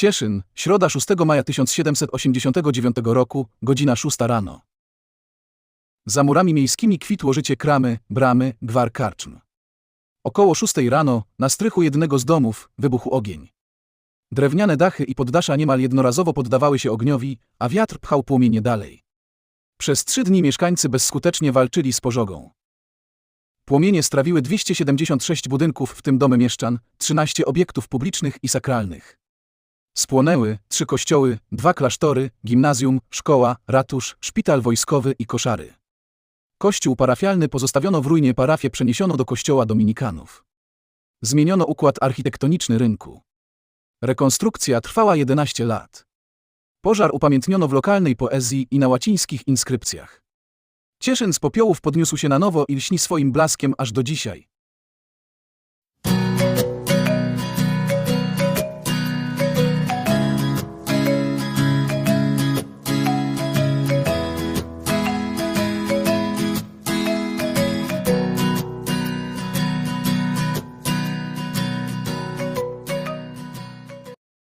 Cieszyn, środa 6 maja 1789 roku, godzina 6 rano. Za murami miejskimi kwitło życie kramy, bramy, gwar karczm. Około 6 rano, na strychu jednego z domów, wybuchł ogień. Drewniane dachy i poddasza niemal jednorazowo poddawały się ogniowi, a wiatr pchał płomienie dalej. Przez 3 dni mieszkańcy bezskutecznie walczyli z pożogą. Płomienie strawiły 276 budynków, w tym domy mieszczan, 13 obiektów publicznych i sakralnych. Spłonęły 3 kościoły, 2 klasztory, gimnazjum, szkoła, ratusz, szpital wojskowy i koszary. Kościół parafialny pozostawiono w ruinie, parafię przeniesiono do kościoła dominikanów. Zmieniono układ architektoniczny rynku. Rekonstrukcja trwała 11 lat. Pożar upamiętniono w lokalnej poezji i na łacińskich inskrypcjach. Cieszyn z popiołów podniósł się na nowo i lśni swoim blaskiem aż do dzisiaj.